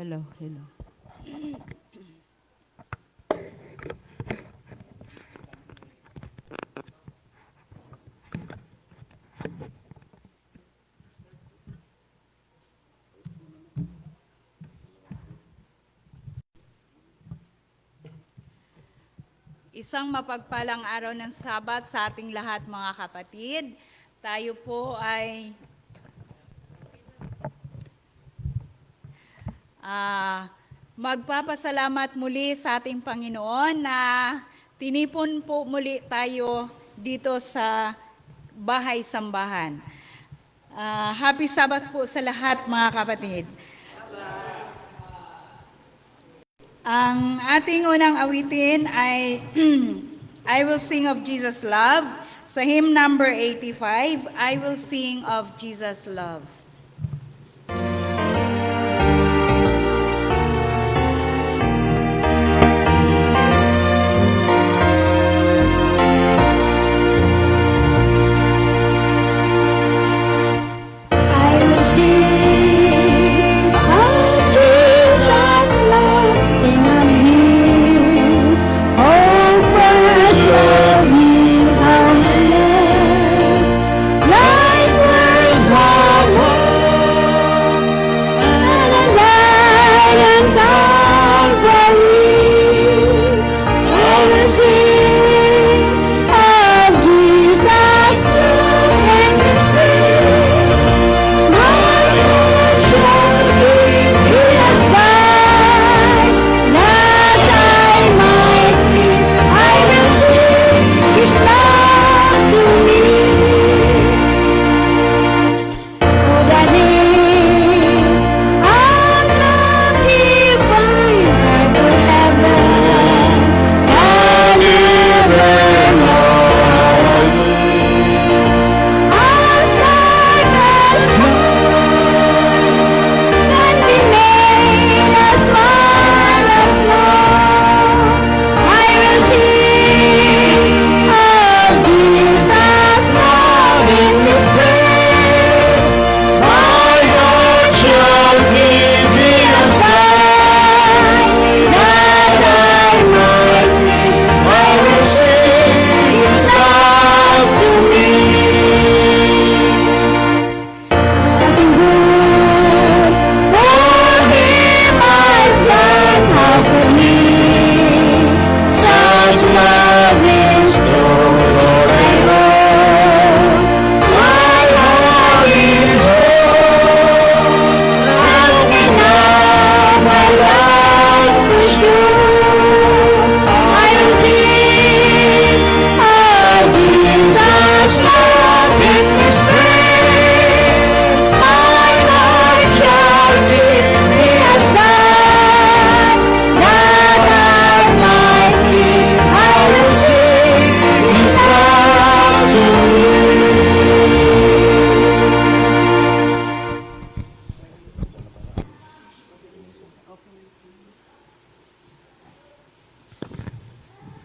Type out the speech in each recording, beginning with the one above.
Hello, hello. Isang mapagpalang araw ng Sabat sa ating lahat, mga kapatid. Tayo po ay magpapasalamat muli sa ating Panginoon na tinipon po muli tayo dito sa bahay-sambahan. Happy Sabat po sa lahat, mga kapatid. Ang ating unang awitin ay I Will Sing of Jesus' Love. Sa hymn number 85, I Will Sing of Jesus' Love.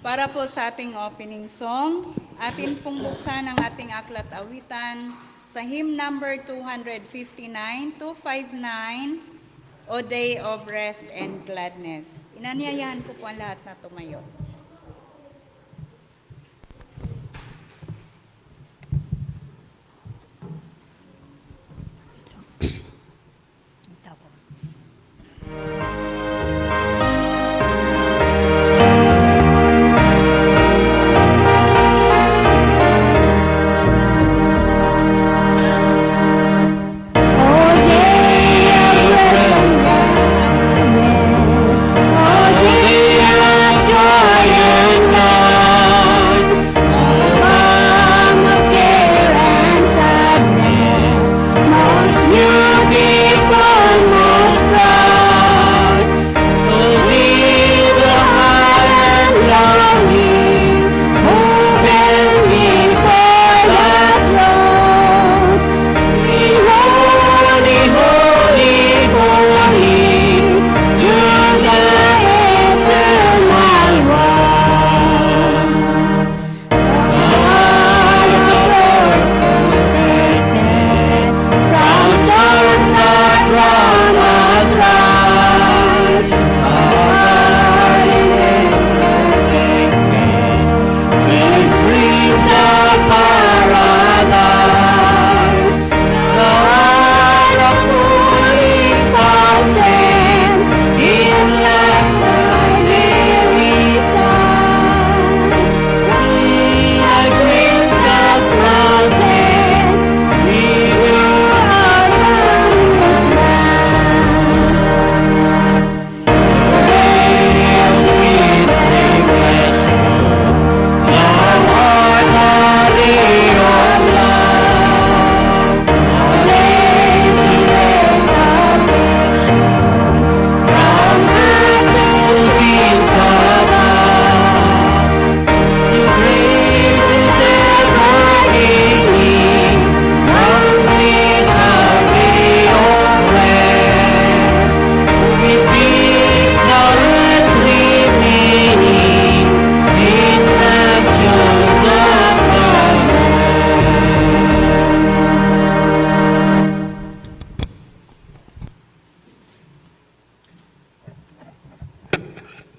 Para po sa ating opening song, atin pong buksan ang ating aklat awitan sa hymn number 259, 259, O Day of Rest and Gladness. Inanyayahan ko po ang lahat na tumayo. Joy.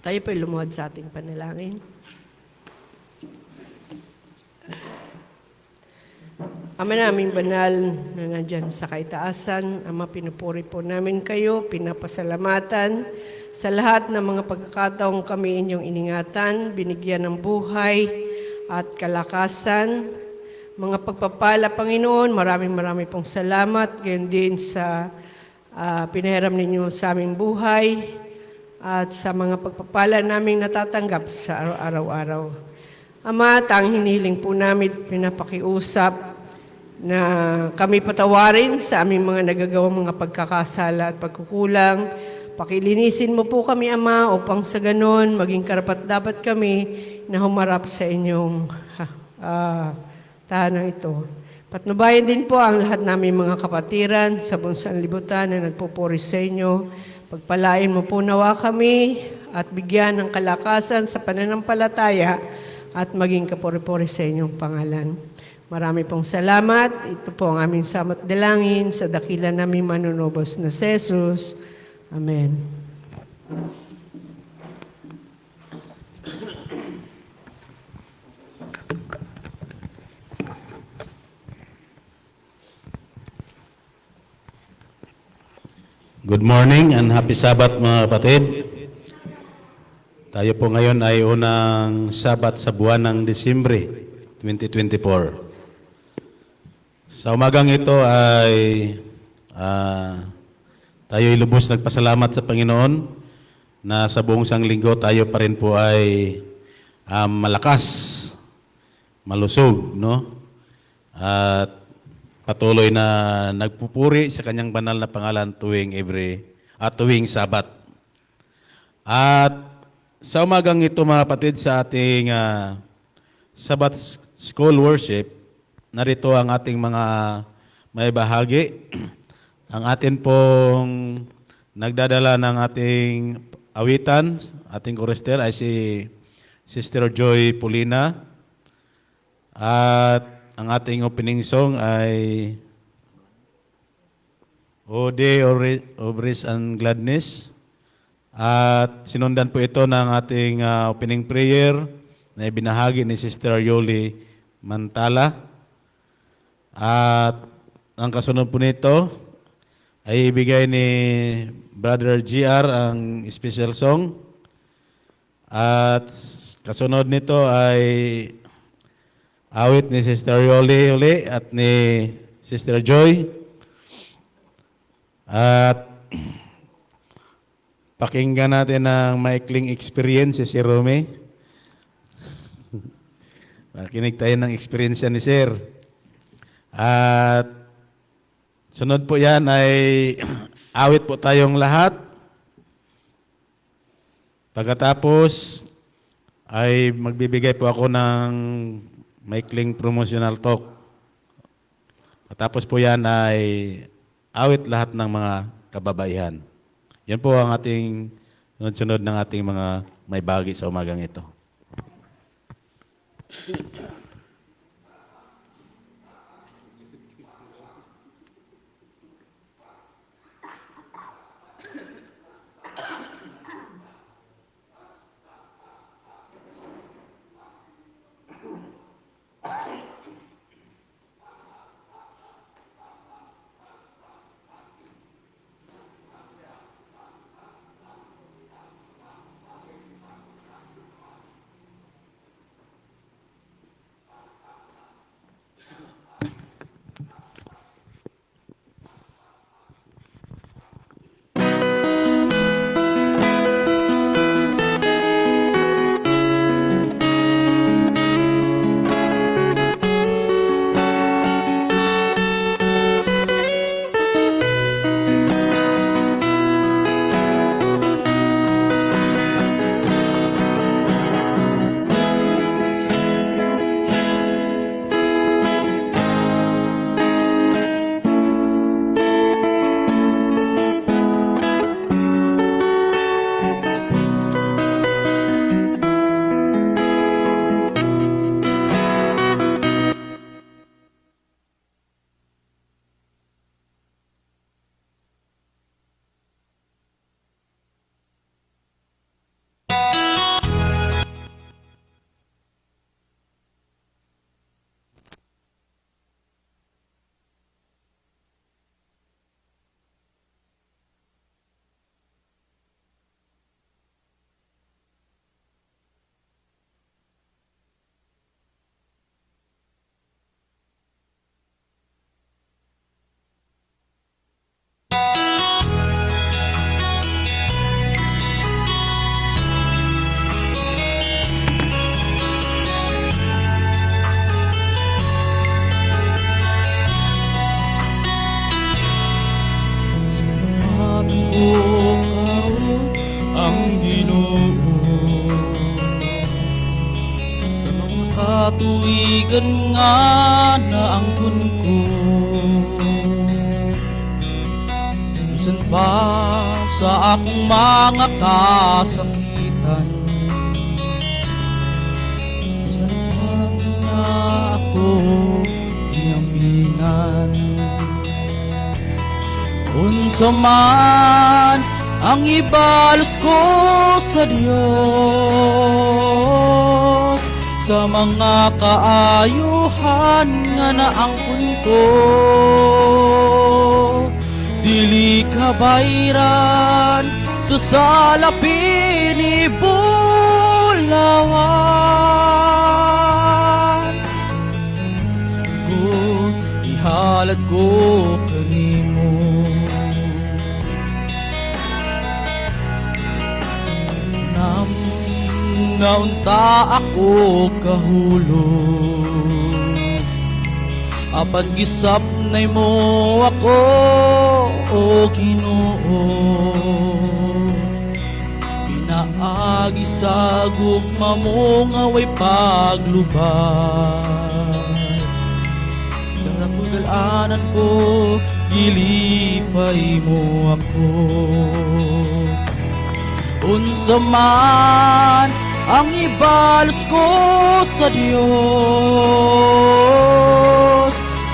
Tayo po'y lumuhod sa ating panalangin. Ama naming banal na nandyan sa kaitaasan, Ama, pinupuri po namin kayo, pinapasalamatan sa lahat ng mga pagkakataong kami inyong iningatan, binigyan ng buhay at kalakasan. Mga pagpapala, Panginoon, maraming pong salamat. Gayon din sa pinahiram ninyo sa aming buhay at sa mga pagpapala naming natatanggap sa araw-araw. Ama, tanging hinihiling po namin, pinapakiusap na kami patawarin sa aming mga nagagawang mga pagkakasala at pagkukulang. Pakilinisin mo po kami, Ama, upang sa ganon maging karapat-dapat kami na humarap sa inyong tahanang ito. Patnubayan din po ang lahat namin mga kapatiran sa bunsang libutan na nagpupuri sa inyo. Pagpalain mo po nawa kami at bigyan ng kalakasan sa pananampalataya at maging kapuri-puri sa inyong pangalan. Marami pong salamat. Ito po ang aming samot dalangin sa dakila namin manunubos na si Jesus. Amen. Good morning and happy Sabbath mga kapatid. Tayo po ngayon ay unang Sabat sa buwan ng Disyembre 2024. Sa umagang ito ay tayo'y lubos nagpasalamat sa Panginoon na sa buong sanglinggo tayo pa rin po ay malakas, malusog, no? At patuloy na nagpupuri sa kanyang banal na pangalan tuwing Sabat. At sa umagang ito mga kapatid sa ating Sabbath School Worship, narito ang ating mga may bahagi. Ang atin pong nagdadala ng ating awitan, ating chorister ay si Sister Joy Pulina. At ang ating opening song ay O Day of Rest and Gladness. At sinundan po ito ng ating opening prayer na ibinahagi ni Sister Yoli Mantala. At ang kasunod po nito ay ibigay ni Brother GR ang special song. At kasunod nito ay awit ni Sister Yoli uli at ni Sister Joy. At pakinggan natin ang maikling experience si Rome. Makinig tayo ng experience ni Sir. At sunod po yan ay awit po tayong lahat. Pagkatapos ay magbibigay po ako ng maikling promotional talk. Tapos po yan ay awit lahat ng mga kababaihan. Yan po ang ating sunod-sunod ng ating mga may bahagi sa umagang ito. kaibigan nga na ang ko. Minsan pa sa akong mga kasakitan, minsan pa na ako inamingan. Unsa man ang ibalos ko sa Dios, sa mga kaayuhan nga naangkon ko, dili kabayran sa salapi ni Bulawan. Kung ihalad ko kanimo, naunta ako kahulog, apan gisapnay mo ako, o Ginoo. Pinaagi sa gugma mo nga way paglubad, kanapagalanan ko, gilipay mo ako. Unsa man ang ibalos ko sa Dios,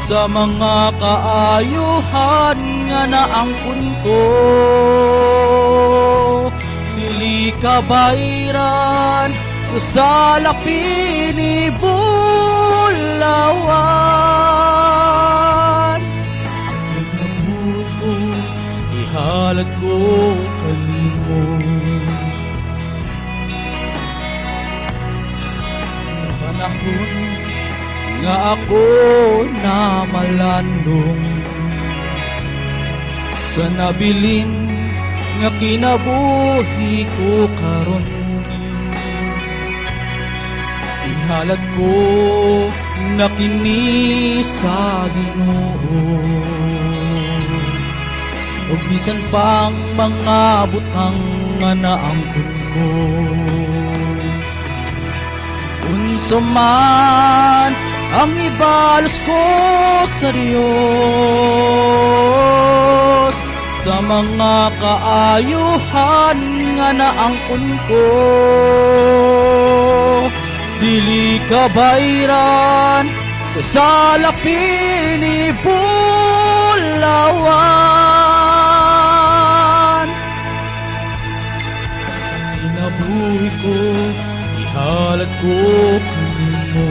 sa mga kaayuhan nga naangkon ko, dili kabayran sa salapi ni Bulawan. Nagnabuto, ihalad ko kanimo, panahon nga ako na malandong sa nabilin nga kinabuhi ko karon. Ihalad ko na kini sa Ginoo, ug bisan pang mga butang nga naangkon ko. Unsa man ang ibalos ko sa Dios, sa mga kaayuhan nga naangkon ko, dili kabayran sa salapi ni Bulawan. Inabuhi ko, ihalad ko kanimo,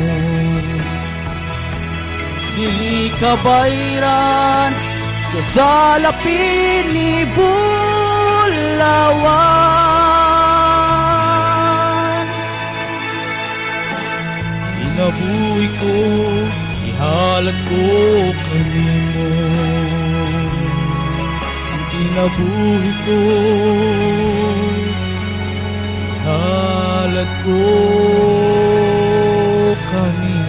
dili kabayran sa salapi ni Bulawan. Inabuhi ko, ihalad ko kanimo, ang kinabuhi ko, ihalad ko kanimo.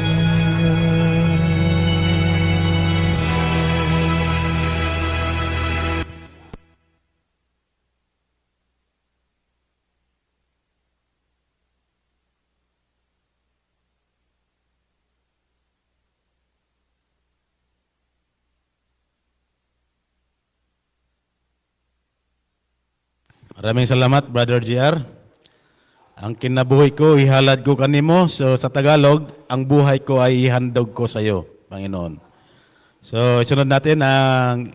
Maraming salamat, Brother JR. Ang kinabuhi ko, ihalad ko kanimo. So, sa Tagalog, ang buhay ko ay ihandog ko sa iyo, Panginoon. So, isunod natin ang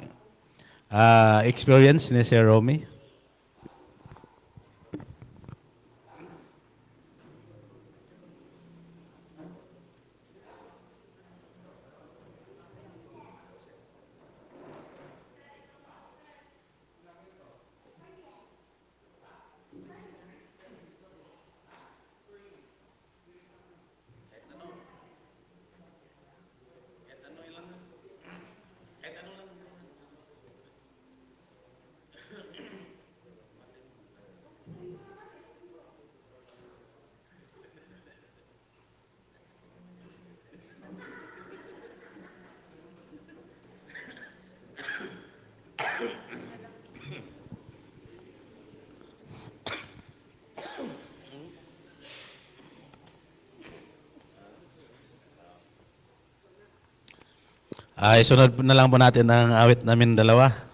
experience ni Sir Romy. Ay, sunod na lang po natin ang awit namin dalawa.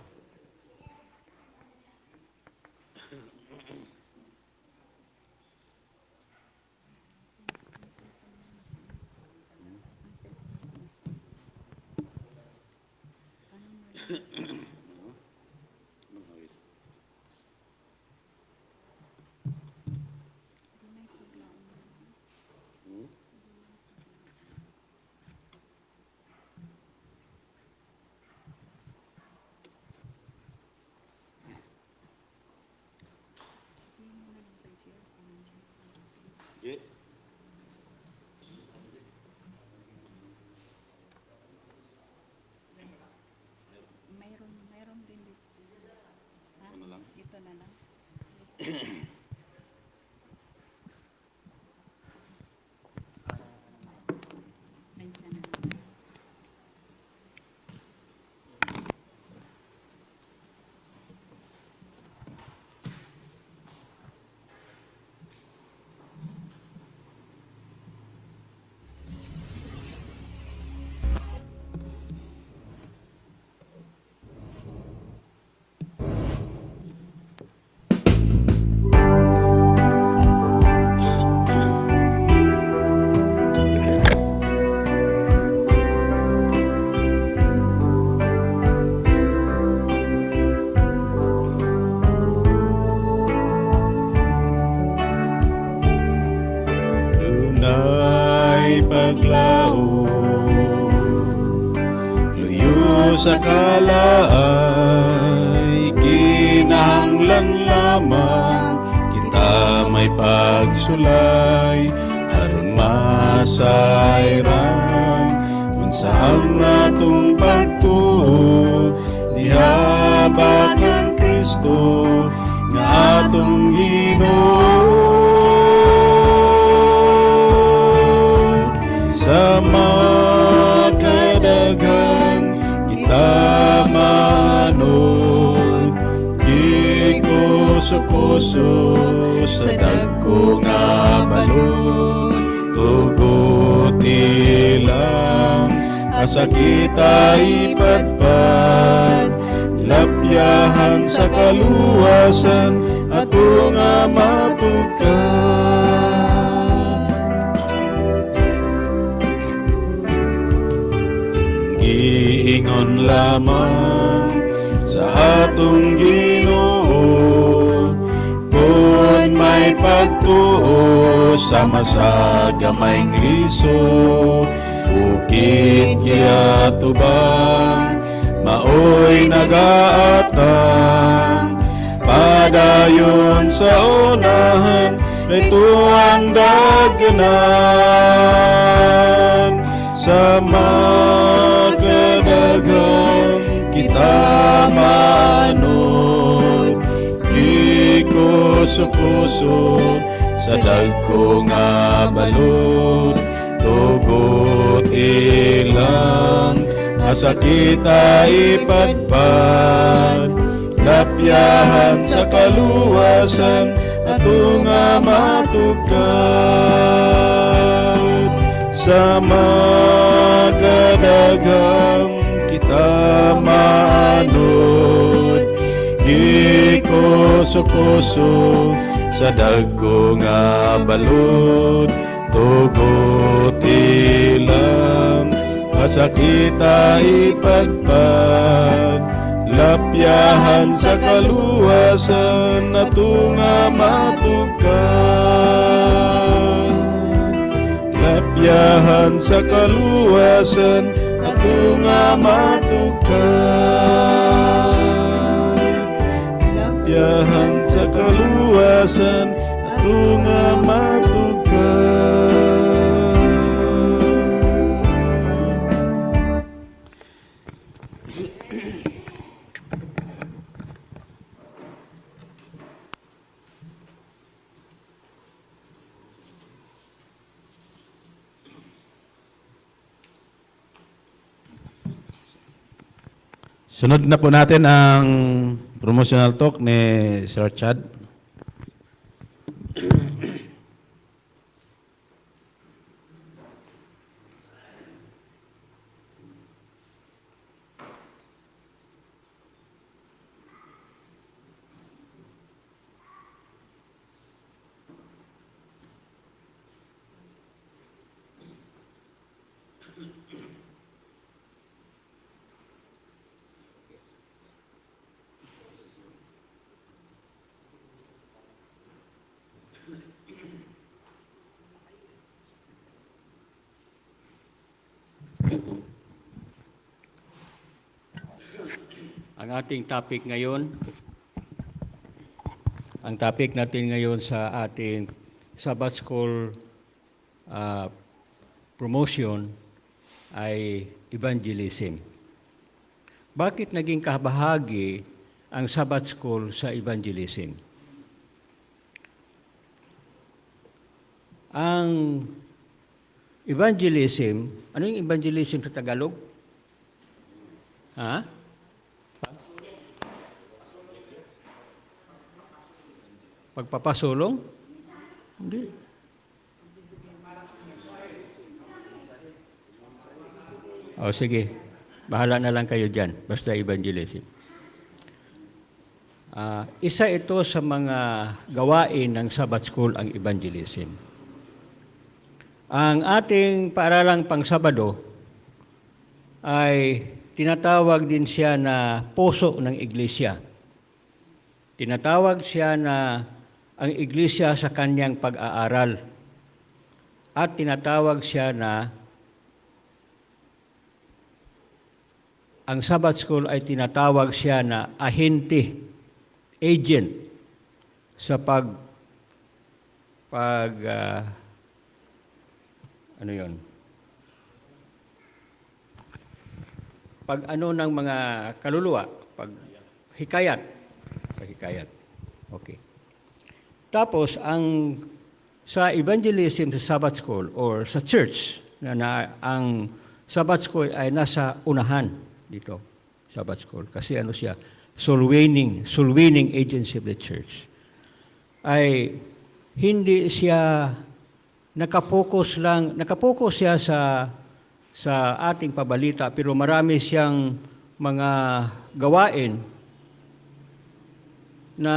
Mayroon din dito. Ha? Ito na lang. Nandiyan na lang. Tunay paglao, luyo sa kalaay, kinahanglan lamang kita may pagsulay, aron masayran unsa ang atong pagtuo, diha bakang Kristo nga atong Ginoo. Sa makadagan kita manod, di ko supuso sa dagko nga balon, tugot ilang asa kita ipadpad, lapyahan sa kaluwasan ato nga matugkad. Giingon lamang sa atong Ginoo, kung may pagtuo sama sa gamayng liso, bukid kaya tubang maoy nagaatang, padayon sa unahan kay tuwang dagyanan. Sa makadagan kita manod, di ko supuso sa dagko nga balod, tugot ilang asa kita ipadpad, lapyahan sa kaluwasan ato nga matugkad. Sa makadagang kita manod, di ko supuso sa dagko nga balod, tugot ilang asa kita ipadpad, lapyahan sa kaluwasan ato nga matugkad. Lapyahan sa kaluwasan ato nga matugkad. Lapyahan sa kaluwasan ato nga matugkad. Sunod na po natin ang promotional talk ni Sir Chad. Ang ating topic ngayon, ang topic natin ngayon sa ating Sabbath School promotion ay evangelism. Bakit naging kabahagi ang Sabbath School sa evangelism? Ang evangelism, ano yung evangelism sa Tagalog? Ha? Pagpapasulong? Hindi. O sige, bahala na lang kayo dyan, basta evangelism. Isa ito sa mga gawain ng Sabbath School ang evangelism. Ang ating paaralang pang-Sabado ay tinatawag din siya na puso ng iglesia. Tinatawag siya na ang iglesia sa kanyang pag-aaral. At tinatawag siya na ang Sabbath School ay tinatawag siya na ahente, agent sa ano yon? Pag ano ng mga kaluluwa, pag hikayat. Okay. Tapos sa evangelism sa Sabbath School or sa church ang Sabbath School ay nasa unahan dito, Sabbath School. Kasi ano siya, soul winning agency of the church. Ay hindi siya nakapokus siya sa ating pabalita, pero marami siyang mga gawain na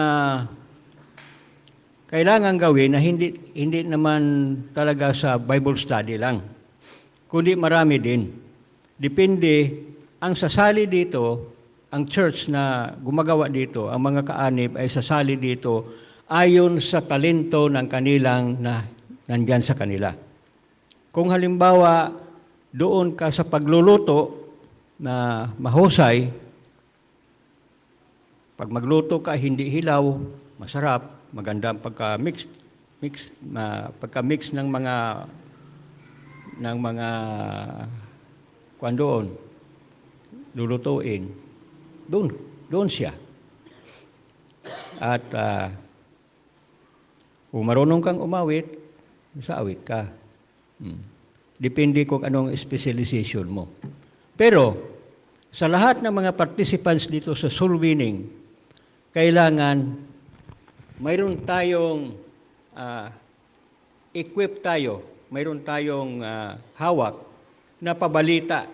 kailangan gawin na hindi naman talaga sa Bible study lang, kundi marami din. Depende, ang sasali dito, ang church na gumagawa dito, ang mga kaanib ay sasali dito ayon sa talento ng kanilang na nandyan sa kanila. Kung halimbawa, doon ka sa pagluluto na mahusay, pag magluto ka, hindi hilaw, masarap, maganda ang pagka-mix ng mga kuwan doon, lulutuin, doon siya. At kung marunong kang umawit, sa awit ka. Depende kung anong specialization mo. Pero, sa lahat ng mga participants dito sa soul winning, kailangan mayroon tayong mayroon tayong hawak na pabalita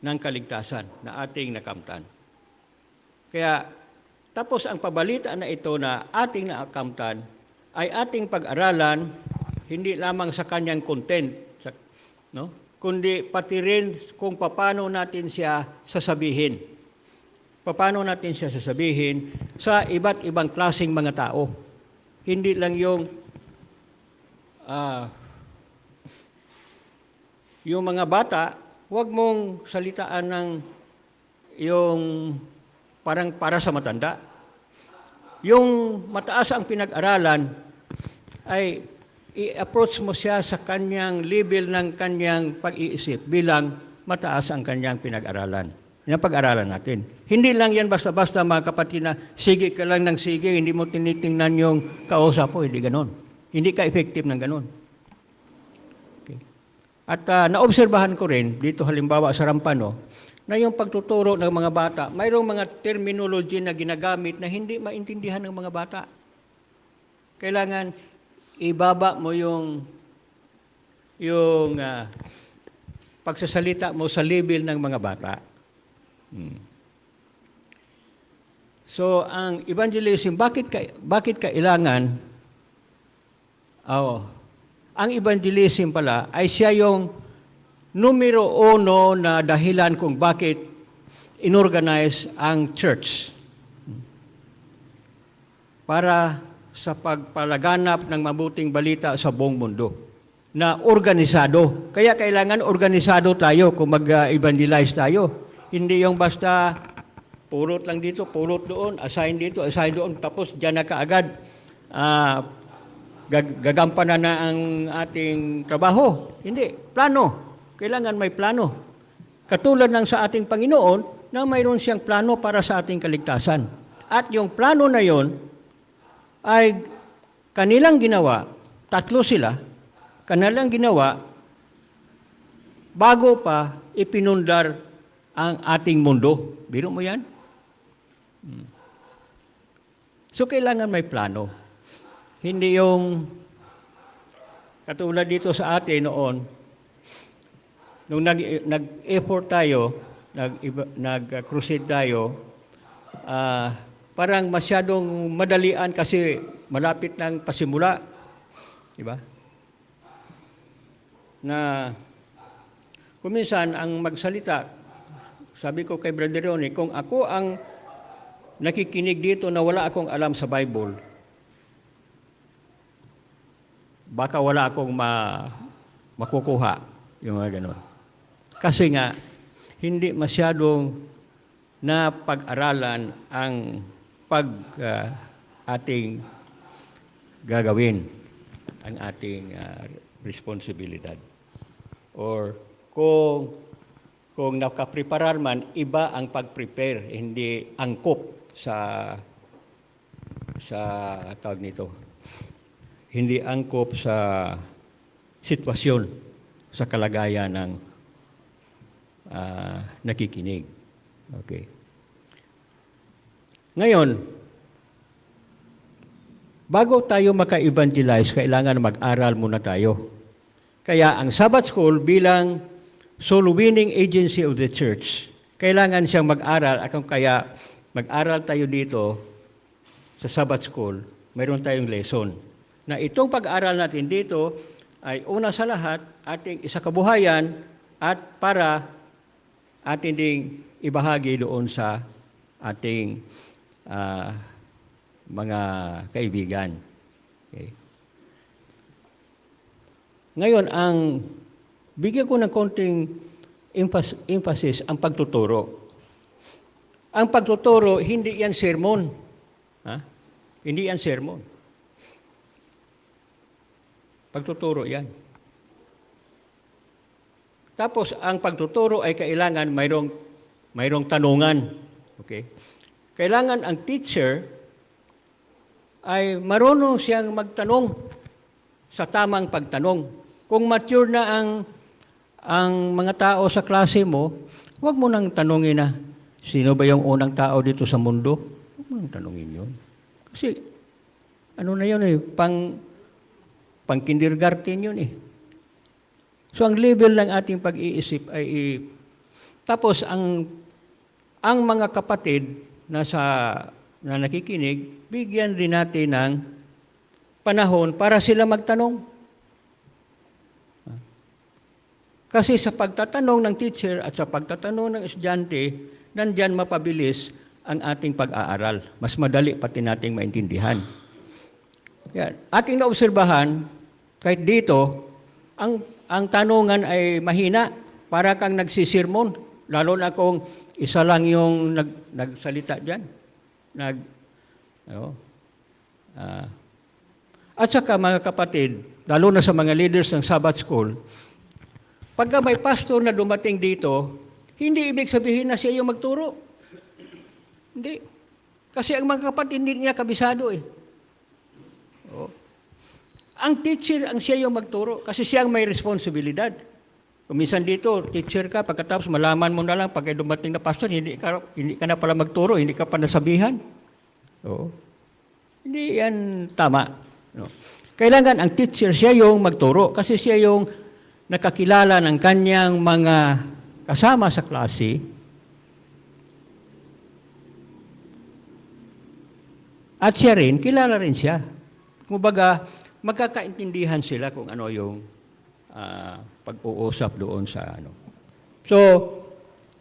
ng kaligtasan na ating nakamtan. Kaya, tapos ang pabalita na ito na ating naakamtan ay ating pag-aralan hindi lamang sa kanyang content, kundi pati rin kung paano natin siya sasabihin. Paano natin siya sasabihin sa iba't ibang klaseng mga tao. Hindi lang yung mga bata, huwag mong salitaan ng yung parang para sa matanda. Yung mataas ang pinag-aralan ay i-approach mo siya sa kanyang level ng kanyang pag-iisip bilang mataas ang kanyang pinag-aralan. Yan ang pag-aralan natin. Hindi lang yan basta-basta mga kapatid na sige ka lang ng sige, hindi mo tinitingnan yung kausap mo, hindi ganon. Hindi ka effective ng ganon. Okay. At naobserbahan ko rin, dito halimbawa sa Rampano, na yung pagtuturo ng mga bata, mayroong mga terminology na ginagamit na hindi maintindihan ng mga bata. Kailangan ibaba mo yung pagsasalita mo sa level ng mga bata. So, ang evangelism, bakit kailangan? Ang evangelism pala ay siya yung numero 1 na dahilan kung bakit inorganize ang church para sa pagpalaganap ng mabuting balita sa buong mundo. na organisado. Kaya kailangan organisado tayo kung mag-evangelize tayo. Hindi yung basta pulot lang dito, pulot doon, assign dito, assign doon, tapos dyan na kaagad gagampanan na ang ating trabaho. Hindi. Plano. Kailangan may plano. Katulad ng sa ating Panginoon na mayroon siyang plano para sa ating kaligtasan. At yung plano na yon ay kanilang ginawa, tatlo sila, kanilang ginawa bago pa ipinundar ang ating mundo. Biro mo yan? So, kailangan may plano. Hindi yung katulad dito sa atin noon, nung nag-effort tayo, nag-crusade tayo, parang masyadong madalian kasi malapit ng pasimula. Diba? Na kuminsan ang magsalita, sabi ko kay Brother Ronnie, kung ako ang nakikinig dito na wala akong alam sa Bible, baka wala akong makukuha yung mga ganon. Kasi nga, hindi masyadong napag-aralan ang ating gagawin, ang ating responsibilidad. Or kung nakapreparar man, iba ang pag-prepare, hindi angkop sa tawag nito. Hindi angkop sa sitwasyon, sa kalagayan ng nakikinig. Okay. Ngayon, bago tayo maka-evangelize, kailangan mag-aral muna tayo. Kaya ang Sabbath School bilang soul-winning agency of the church, kailangan siyang mag-aral. Kaya mag-aral tayo dito sa Sabbath School, mayroon tayong lesson. Na itong pag-aral natin dito ay una sa lahat ating isakabuhayan at para atin ding ibahagi doon sa ating mga kaibigan. Okay. Ngayon, bigyan ko ng konting emphasis ang pagtuturo. Ang pagtuturo, hindi yan sermon. Ha? Hindi yan sermon. Pagtuturo yan. Tapos, ang pagtuturo ay kailangan mayroong tanungan. Okay? Kailangan ang teacher ay marunong siyang magtanong sa tamang pagtanong. Kung mature na ang mga tao sa klase mo, huwag mo nang tanungin na, sino ba yung unang tao dito sa mundo? Huwag mo nang tanungin yun. Kasi, ano na yun pang kindergarten yun eh. So, ang level ng ating pag-iisip ay tapos, ang mga kapatid na nakikinig, bigyan rin natin ng panahon para sila magtanong. Kasi sa pagtatanong ng teacher at sa pagtatanong ng estudyante, nandyan mapabilis ang ating pag-aaral. Mas madali pati nating maintindihan. Yan. Ating naobserbahan, kahit dito, ang tanungan ay mahina, para kang nagsisirmon, lalo na kung isa lang yung nagsalita dyan. At saka mga kapatid, lalo na sa mga leaders ng Sabbath School, pagka may pastor na dumating dito, hindi ibig sabihin na siya yung magturo. Hindi. Kasi ang mga kapatid hindi niya kabisado eh. Ang teacher ang siya yung magturo kasi siya ang may responsibilidad. Kung minsan dito, teacher ka, pagkatapos malaman mo na lang pag dumating na pastor, hindi ka na pala magturo, hindi ka pa nasabihan. Hindi yan tama. No. Kailangan ang teacher siya yung magturo kasi siya yung nakakilala ng kanyang mga kasama sa klase. At siya rin, kilala rin siya. Kumbaga, magkakaintindihan sila kung ano yung pag-uusap doon sa ano. So,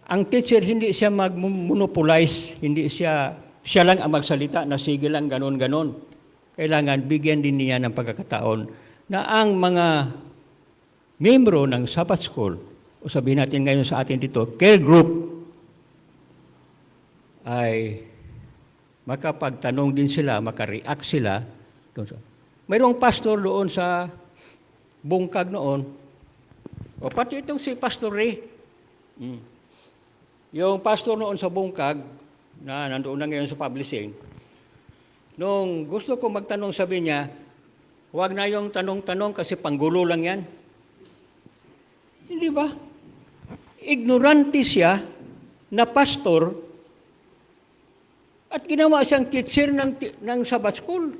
ang teacher hindi siya mag-monopolize, hindi siya lang ang magsalita na sige lang ganon-ganon. Kailangan bigyan din niya ng pagkakataon na ang mga membro ng Sabbath School, o sabihin natin ngayon sa atin dito, care group, ay makapagtanong din sila, makareact sila. Mayroong pastor doon sa Bungkag noon, o pati itong si Pastor Ray. Yung pastor noon sa Bungkag, na nandoon na ngayon sa publishing, nung gusto ko magtanong, sabi niya, huwag na yung tanong-tanong kasi panggulo lang yan. Hindi ba? Ignorante siya na pastor at ginawa siyang teacher ng Sabbath School.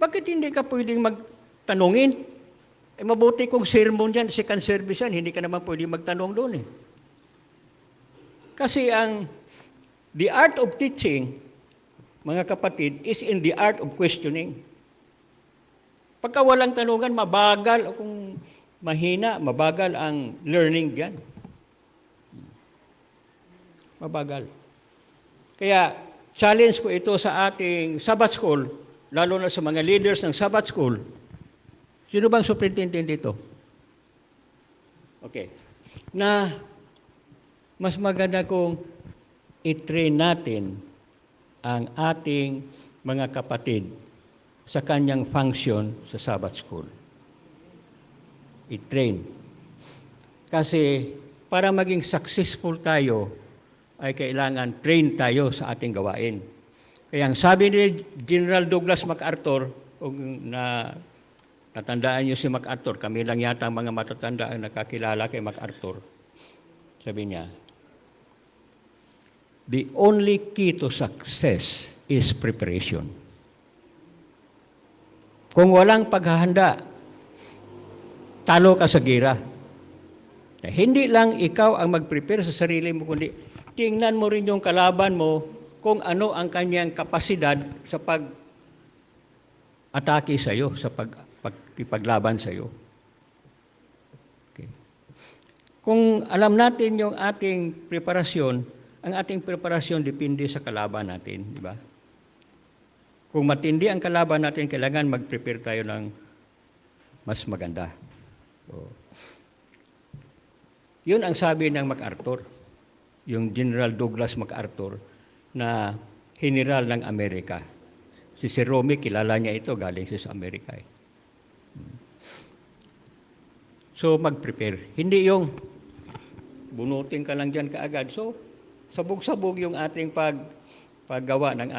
Bakit hindi ka pwedeng magtanungin? Mabuti kung sermon yan, second service yan, hindi ka naman pwedeng magtanong doon eh. Kasi the art of teaching, mga kapatid, is in the art of questioning. Pagka walang tanungan, mabagal, o kung mahina, mabagal ang learning diyan. Mabagal. Kaya, challenge ko ito sa ating Sabbath School, lalo na sa mga leaders ng Sabbath School. Sino bang superintendent dito? Okay. Na mas maganda kung i-train natin ang ating mga kapatid sa kanyang function sa Sabbath School. I-train. Kasi para maging successful tayo, ay kailangan train tayo sa ating gawain. Kaya ang sabi ni General Douglas MacArthur, natandaan niyo si MacArthur, kami lang yata ang mga matatanda ang nakakilala kay MacArthur. Sabi niya, the only key to success is preparation. Kung walang paghahanda, talo ka sa gira. Hindi lang ikaw ang mag-prepare sa sarili mo, kundi tingnan mo rin yung kalaban mo kung ano ang kanyang kapasidad sa pag-atake sa iyo, sa pagkipaglaban sa iyo. Okay. Kung alam natin yung ating preparasyon, ang ating preparasyon depende sa kalaban natin, di ba? Kung matindi ang kalaban natin, kailangan mag-prepare tayo ng mas maganda. So, yun ang sabi ng MacArthur, yung General Douglas MacArthur na general ng Amerika. Si Sir Romy, kilala niya ito, galing siya sa Amerika. So, mag-prepare. Hindi yung bunutin ka lang dyan kaagad. So, sabog-sabog yung ating paggawa ng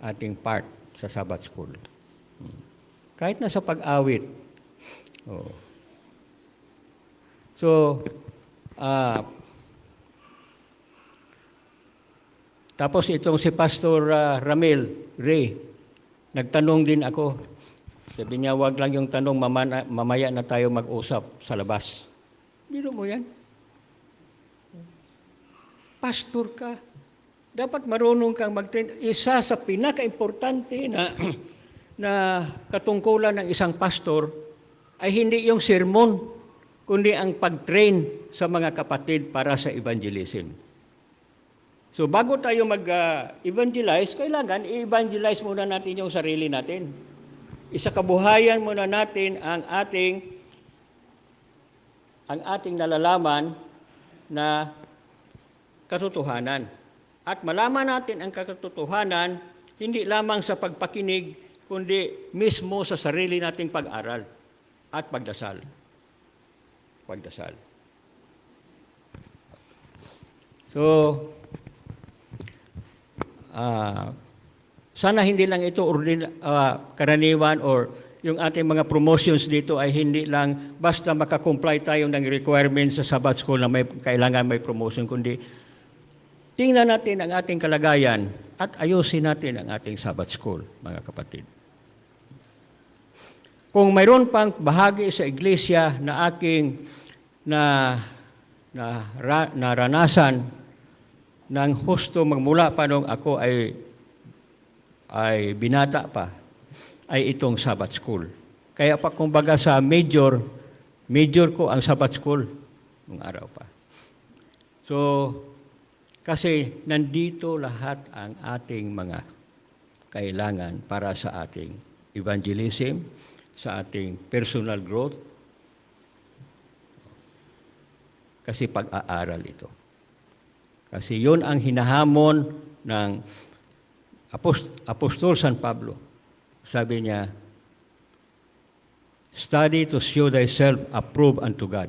ating part sa Sabbath School. Kahit na sa pag-awit. Oh. So, tapos itong si Pastor Ramil Ray, nagtanong din ako. Sabi niya, wag lang yung tanong, mamaya na tayo mag-usap sa labas. Biro mo yan. Pastor ka. Dapat marunong kang isa sa pinaka-importante na katungkulan ng isang pastor ay hindi yung sermon, kundi ang pag-train sa mga kapatid para sa evangelism. So bago tayo mag-evangelize, kailangan i-evangelize muna natin yung sarili natin. Isakabuhayan muna natin ang ating nalalaman na katotohanan. At malaman natin ang katotohanan hindi lamang sa pagpakinig, kundi mismo sa sarili nating pag-aral at pagdasal. Pagdasal. So, sana hindi lang ito karaniwan or yung ating mga promotions dito ay hindi lang basta makakomply tayo ng requirements sa Sabbath School na kailangan may promotion, kundi tingnan natin ang ating kalagayan at ayusin natin ang ating Sabbath School, mga kapatid. Kung mayroon pang bahagi sa iglesia na aking naranasan ng husto magmula pa nung ako ay binata pa, ay itong Sabbath School. Kaya pa kumbaga sa major ko ang Sabbath School nung araw pa. So, kasi nandito lahat ang ating mga kailangan para sa ating evangelism, sa ating personal growth, kasi pag-aaral ito. Kasi yun ang hinahamon ng Apostol San Pablo. Sabi niya, study to show thyself approved unto God,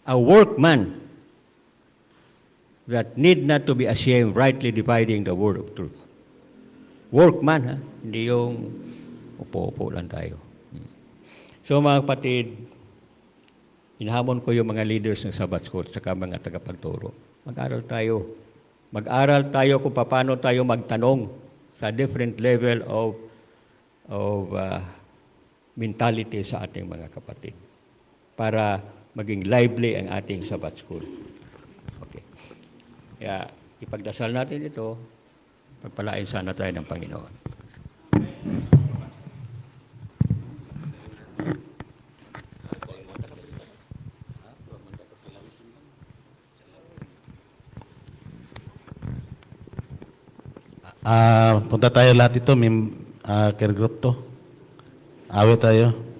a workman that need not to be ashamed, rightly dividing the word of truth. Workman, ha? Hindi yung upo-upo lang tayo. So mga kapatid, hinahamon ko yung mga leaders ng Sabbath School at mga tagapagturo. Mag-aral tayo. Mag-aral tayo kung paano tayo magtanong sa different level of mentality sa ating mga kapatid para maging lively ang ating Sabbath School. Okay. Kaya ipagdasal natin ito, pagpalain sana tayo ng Panginoon. Punta tayo lahat ito, may care group to. Awit tayo.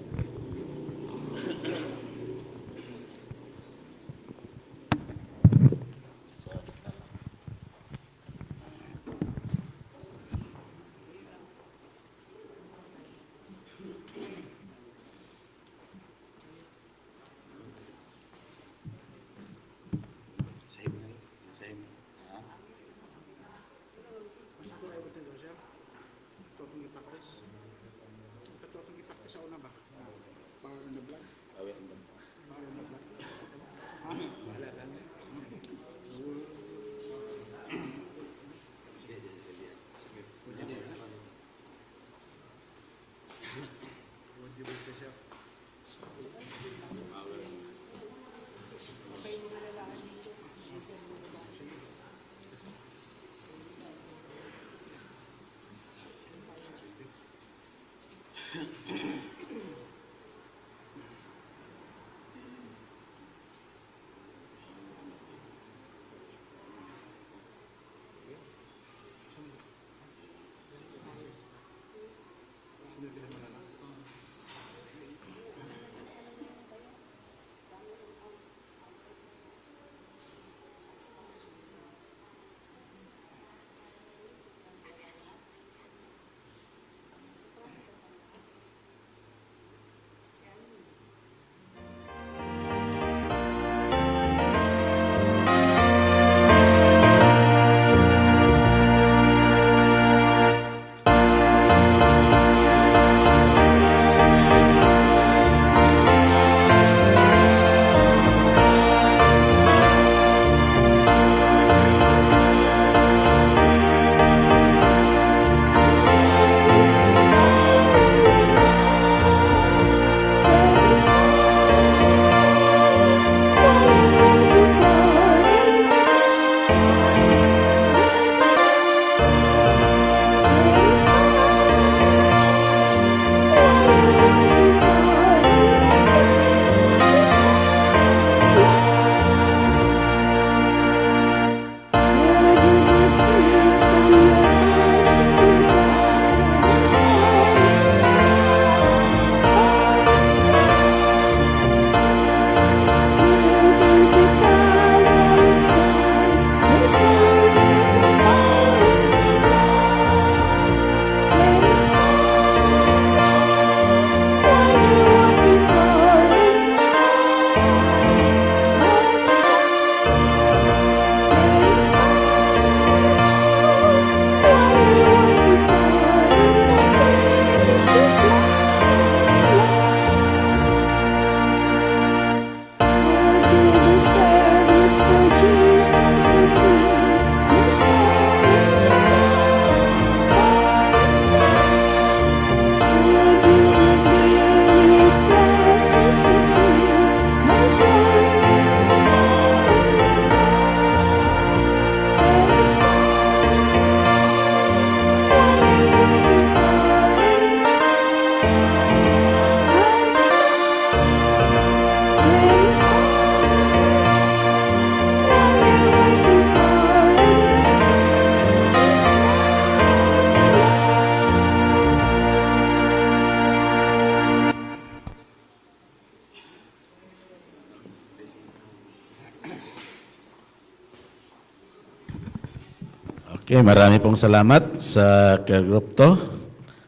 Okay, marami pong salamat sa care group to.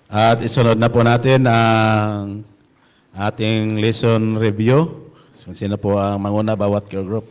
At isunod na po natin ang ating lesson review. Sino po ang manguna bawat care group?